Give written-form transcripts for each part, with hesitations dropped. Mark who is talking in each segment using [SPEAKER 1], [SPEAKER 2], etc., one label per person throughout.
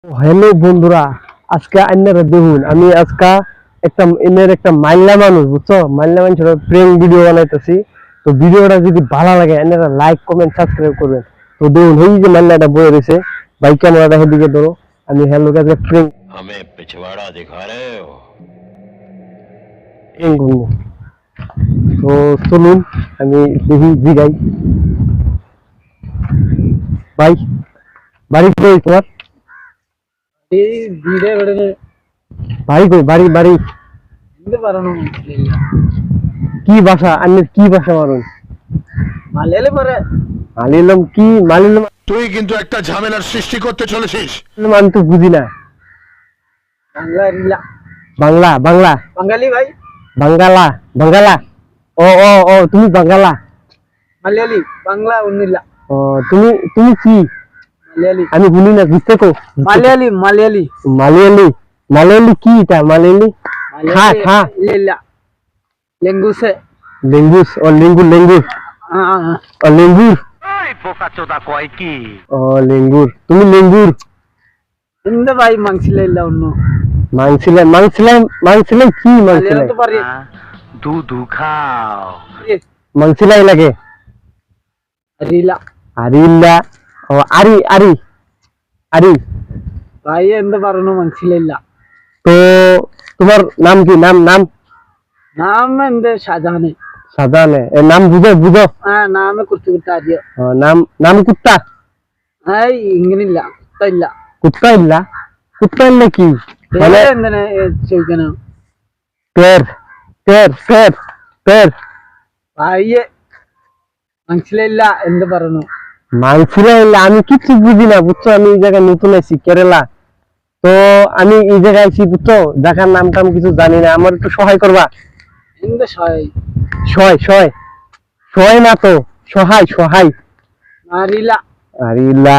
[SPEAKER 1] Hello বন্ধুরা, আজকে আপনারা দেখুন আমি আজকে একটা মাইল্লা মানুষ বুঝছো, মাইল্লা মানুষের প্রেম ভিডিও বানাইতেছি। তো ভিডিওটা যদি ভালো লাগে আপনারা লাইক কমেন্ট সাবস্ক্রাইব করবেন। তো দেখুন এই যে মাইল্লাটা বয়ে রয়েছে, বাইক ক্যামেরাটা সেদিকে ধরো, আমি হ্যালো কাছে প্রেম
[SPEAKER 2] हमें पिछवाड़ा दिखा रहे हो।
[SPEAKER 1] করবো। তো চলুন আমি দেখি জিগাই। ভাই বাড়ি কই তোমার? বাড়ি কই? বাড়ি বাড়ি কি ভাষা? আন্নের কি ভাষা মারুন? মালিলাম কি মালিলাম?
[SPEAKER 2] তুই কিন্তু একটা ঝামেলার সৃষ্টি করতে চলেছিস।
[SPEAKER 1] আমি তো বুঝি না। বাংলা বাংলা
[SPEAKER 3] বাঙালি ভাই,
[SPEAKER 1] বাঙ্গালা বাঙ্গালা। ও ও ও তুমি বাঙ্গালা?
[SPEAKER 3] মালয়ালি, বাংলা উন্নিলা।
[SPEAKER 1] ও তুমি তুমি কি?
[SPEAKER 3] মালয়ালি,
[SPEAKER 1] আমি শুনি না, বুঝতে কো।
[SPEAKER 3] মালয়ালি, মালয়ালি,
[SPEAKER 1] মালয়ালি। মালয়ালি কি এটা? মালয়ালি খা খা
[SPEAKER 3] লেলা, লেঙ্গুসে।
[SPEAKER 1] লেঙ্গুস ও লেঙ্গুর লেঙ্গুর ও লেঙ্গুর।
[SPEAKER 2] ওই পোকা চোদা কয় কি?
[SPEAKER 1] ও লেঙ্গুর, তুমি লেঙ্গুর।
[SPEAKER 3] ইন্দে ভাই মাংসিলা ইল্লা অন্য।
[SPEAKER 1] মাংসিলে মাংসিলে মাংসিলে কি? মাংসিলে
[SPEAKER 3] মালয়ালি তো পারি।
[SPEAKER 2] দুধু খাও।
[SPEAKER 1] মাংসিলাই লাগে।
[SPEAKER 3] রিলা
[SPEAKER 1] আরিল্লা ও আরি আরি আরি।
[SPEAKER 3] ভাই এন্দে পারনো মাংসিলা ইল্লা।
[SPEAKER 1] তো তোমার নাম কি? নাম নাম
[SPEAKER 3] নাম এন্দে শাহজাহানে।
[SPEAKER 1] সাজানে এর নাম বুঝো বুঝো?
[SPEAKER 3] হ্যাঁ, নামে করতে করতে আদিও।
[SPEAKER 1] নাম নাম কুত্তা?
[SPEAKER 3] এই ইংনিলা তাইলা।
[SPEAKER 1] কুত্তা ইল্লা? কুত্তা ইল্লা কি মানে?
[SPEAKER 3] এন্দে চইকেনা
[SPEAKER 1] পের পের পের পের
[SPEAKER 3] ভাই মাংসিলা ইল্লা এন্দে পারনো।
[SPEAKER 1] মাংসিলা ইল্লা আমি কিছু বুঝি না বুঝছো। আমি এই জায়গায় নতুন আছি, কেরালা। তো আমি এই জায়গায় আছি বুঝছো, জায়গার নাম টাম কিছু জানি না। আমার একটু সহায় করবা?
[SPEAKER 3] এন্দে সহায়।
[SPEAKER 1] সহায় সহায় সহায় না তো, সহায় সহায়।
[SPEAKER 3] রিলা
[SPEAKER 1] আরে ইল্লা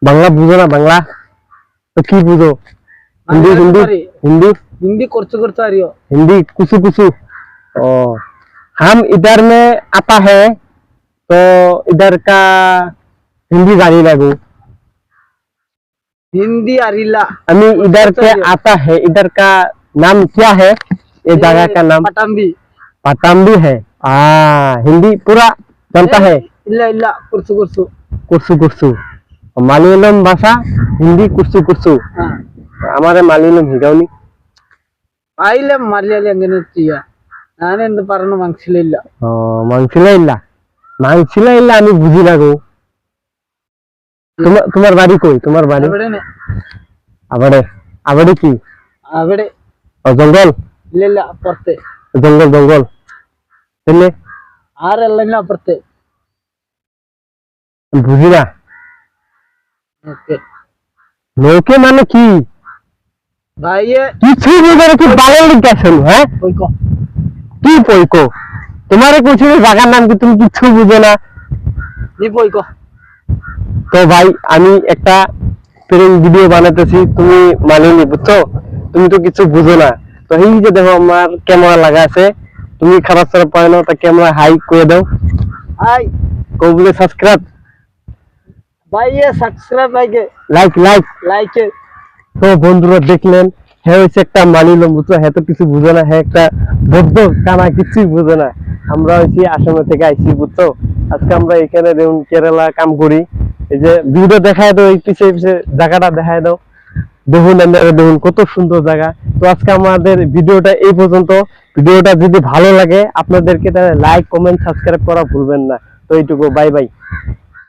[SPEAKER 1] বাংলা বুঝো না? বাংলা তো কি বুঝো? हिंदी हिंदी हिंदी
[SPEAKER 3] हिंदी करते करते आ रही हो।
[SPEAKER 1] हिंदी कुछ कुछ। ओ हम इधर में आता है तो इधर का हिंदी गाली लगू।
[SPEAKER 3] हिंदी अरिला
[SPEAKER 1] हमें इधर के आता है, इधर का नाम क्या है? ये जगह का नाम
[SPEAKER 3] पटाम्बी।
[SPEAKER 1] पटाम्बी है। हिंदी पूरा जानता है?
[SPEAKER 3] इल्ला इल्ला कुर्सु कुर्सु
[SPEAKER 1] कुर्सु कुर्सु মালয়ালম ভাষা, হিন্দি কুরসু কুরসু। আমারে মালয়ালম হিগাওনি।
[SPEAKER 3] ആയില്ല മലയാളി അങ്ങനെ ചെയ്യാ. ഞാൻ എന്ത് പറഞ്ഞു മനസ്സിലില്ല.
[SPEAKER 1] মাংসিলা ইল্লা? মাংসিলা ইল্লা আমি বুঝি না গো। তোমার বাড়ি কই? তোমার বাড়ি
[SPEAKER 3] എവിടെയാണ്?
[SPEAKER 1] আবারে আবারে কি?
[SPEAKER 3] അവിടെ.
[SPEAKER 1] জঙ্গল?
[SPEAKER 3] ഇല്ല ഇല്ല അപ്പുറത്ത്.
[SPEAKER 1] জঙ্গল জঙ্গল এলে
[SPEAKER 3] ആരെല്ലാം അപ്പുറത്ത്.
[SPEAKER 1] বুঝি না।
[SPEAKER 3] ഓക്കെ
[SPEAKER 1] লোকে মানে কি?
[SPEAKER 3] ভাইয়ে
[SPEAKER 1] কিছু বুঝে না, কি বাংলা লিখেছেন? হ্যাঁ
[SPEAKER 3] কইকো
[SPEAKER 1] কি পয়কো? তোমারে কইছি জায়গার নাম কি, তুমি কিছু বুঝো না।
[SPEAKER 3] নি কইকো।
[SPEAKER 1] তো ভাই আমি একটা প্রেম ভিডিও বানাতেছি, তুমি মানেনি বুঝছো। তুমি তো কিছু বুঝো না। তো এই যে দেখো আমার ক্যামেরা লাগা আছে, তুমি খারাপ খারাপ পায় না, তা ক্যামেরা হাই করে দাও।
[SPEAKER 3] হাই
[SPEAKER 1] কবুলে সাবস্ক্রাইব
[SPEAKER 3] ভাইয়ে সাবস্ক্রাইব লাইকে
[SPEAKER 1] লাইক লাইক
[SPEAKER 3] লাইকে।
[SPEAKER 1] তো বন্ধুরা দেখলেন, হ্যাঁ হচ্ছে একটা মানিলাম বুঝছো। হ্যাঁ তো কিছু বুঝো না, হ্যাঁ একটা বদ্ধ কানা, কিছুই বুঝো না। আমরা হচ্ছি আসামে থেকে আইছি বুঝছো। আজকে আমরা এখানে দেখুন কেরালা কাম করি। এই যে ভিডিও দেখায় দাও, এই পিছিয়ে পিছিয়ে জায়গাটা দেখায় দাও। দেখুন দেখুন কত সুন্দর জায়গা। তো আজকে আমাদের ভিডিওটা এই পর্যন্ত। ভিডিওটা যদি ভালো লাগে আপনাদেরকে, তাহলে লাইক কমেন্ট সাবস্ক্রাইব করা ভুলবেন না। তো এইটুকু, বাই বাই।